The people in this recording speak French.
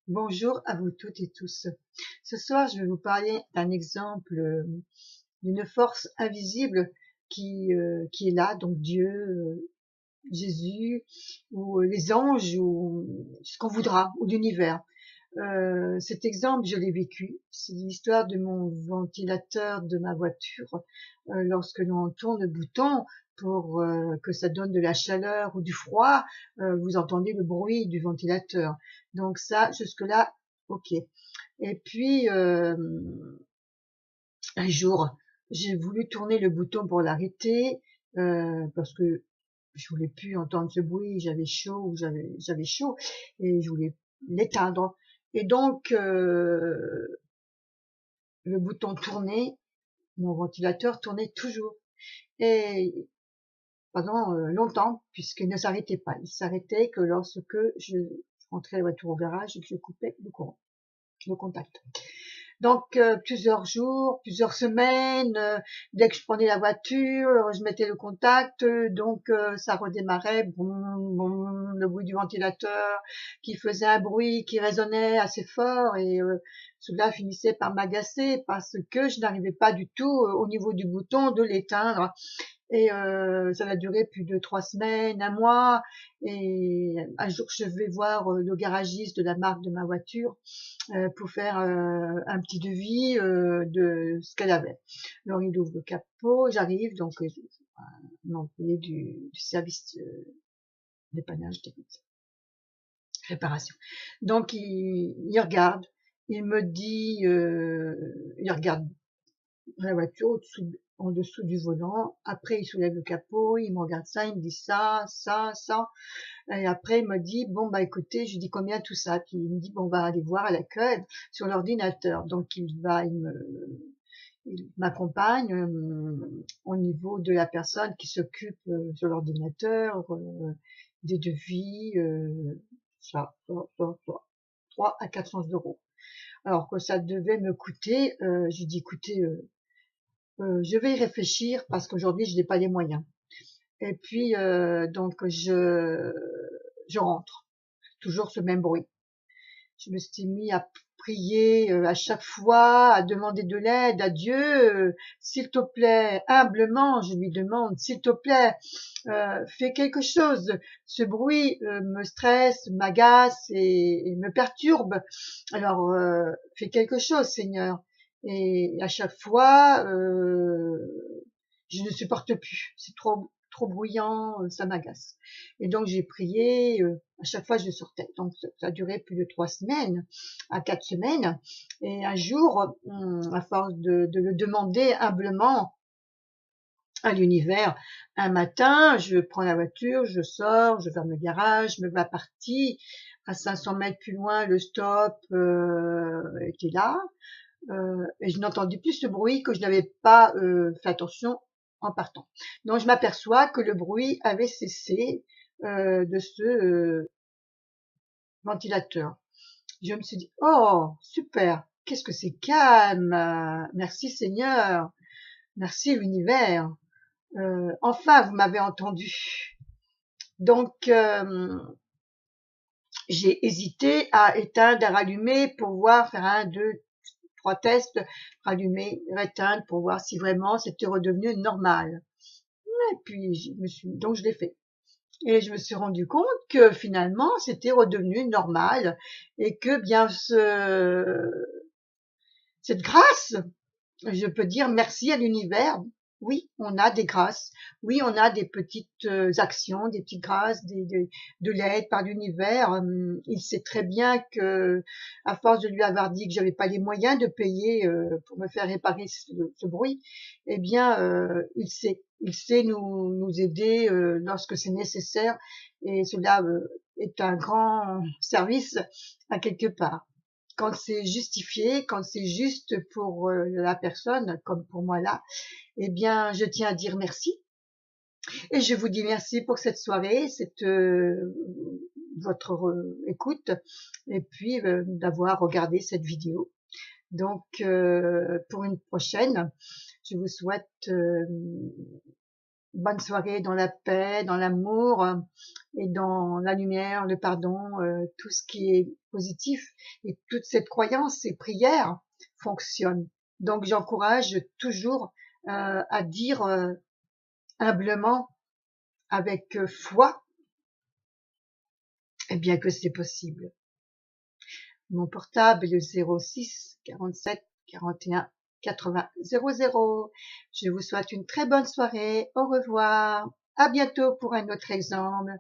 Bonjour à vous toutes et tous. Ce soir, je vais vous parler d'un exemple d'une force invisible qui est là, donc Dieu, Jésus, ou les anges, ou ce qu'on voudra, ou l'univers. Cet exemple, je l'ai vécu. C'est l'histoire de mon ventilateur de ma voiture. Lorsque l'on tourne le bouton pour que ça donne de la chaleur ou du froid, vous entendez le bruit du ventilateur. Donc ça, jusque-là, ok. Et puis, un jour, j'ai voulu tourner le bouton pour l'arrêter parce que je voulais plus entendre ce bruit, j'avais chaud ou j'avais chaud et je voulais l'éteindre. Et donc, le bouton tournait, mon ventilateur tournait toujours. Et pendant longtemps, puisqu'il ne s'arrêtait pas. Il s'arrêtait que lorsque je rentrais la voiture au garage et que je coupais le courant, le contact. Donc plusieurs jours, plusieurs semaines, dès que je prenais la voiture, je mettais le contact, donc ça redémarrait, boum, boum, le bruit du ventilateur qui faisait un bruit qui résonnait assez fort et cela finissait par m'agacer parce que je n'arrivais pas du tout au niveau du bouton de l'éteindre. Et ça a duré plus de 3 semaines, un mois. Et un jour, je vais voir le garagiste de la marque de ma voiture pour faire un petit devis de ce qu'elle avait. Alors il ouvre le capot, j'arrive, donc un employé du service dépannage technique, réparation. Donc il regarde, il me dit, il regarde la voiture en dessous du volant. Après il soulève le capot, il me regarde ça, il me dit ça, ça, ça. Et après, il me dit, bon, bah, écoutez, je lui dis combien tout ça. Puis il me dit, bon, on va aller voir à l'accueil sur l'ordinateur. Donc, il m'accompagne au niveau de la personne qui s'occupe sur l'ordinateur, des devis, ça, 3 à 400 euros. Alors que ça devait me coûter, j'ai dit, écoutez, je vais y réfléchir parce qu'aujourd'hui, je n'ai pas les moyens. Et puis, donc, je rentre. Toujours ce même bruit. Je me suis mis à prier à chaque fois, à demander de l'aide à Dieu. S'il te plaît, humblement, je lui demande, s'il te plaît, fais quelque chose. Ce bruit me stresse, m'agace et me perturbe. Alors, fais quelque chose, Seigneur. Et à chaque fois, je ne supporte plus. C'est trop bruyant, ça m'agace. Et donc j'ai prié, à chaque fois je sortais. Donc ça a duré plus de 3 semaines, à 4 semaines. Et un jour, à force de le demander humblement à l'univers, un matin, je prends la voiture, je sors, je ferme le garage, je me mets partie. À 500 mètres plus loin, le stop était là. Et je n'entendais plus ce bruit que je n'avais pas fait attention en partant. Donc je m'aperçois que le bruit avait cessé de ce ventilateur. Je me suis dit, oh, super, qu'est-ce que c'est calme, merci Seigneur, merci l'univers, enfin vous m'avez entendu. Donc j'ai hésité à éteindre, à rallumer pour voir, faire 1, 2, 3 tests, rallumer, éteindre pour voir si vraiment c'était redevenu normal. Et puis donc je l'ai fait. Et je me suis rendu compte que finalement c'était redevenu normal et que bien cette grâce, je peux dire merci à l'univers. Oui, on a des grâces. Oui, on a des petites actions, des petites grâces, de l'aide par l'univers. Il sait très bien que, à force de lui avoir dit que j'avais pas les moyens de payer pour me faire réparer ce bruit, eh bien, il sait nous aider lorsque c'est nécessaire. Et cela est un grand service à quelque part quand c'est justifié, quand c'est juste pour la personne, comme pour moi là, eh bien, je tiens à dire merci. Et je vous dis merci pour cette soirée, votre écoute, et puis d'avoir regardé cette vidéo. Donc, pour une prochaine, je vous souhaite bonne soirée dans la paix, dans l'amour et dans la lumière, le pardon, tout ce qui est positif. Et toute cette croyance, ces prières fonctionnent. Donc j'encourage toujours à dire humblement, avec foi, eh bien que c'est possible. Mon portable est le 06 47 41 80 00. Je vous souhaite une très bonne soirée. Au revoir. À bientôt pour un autre exemple.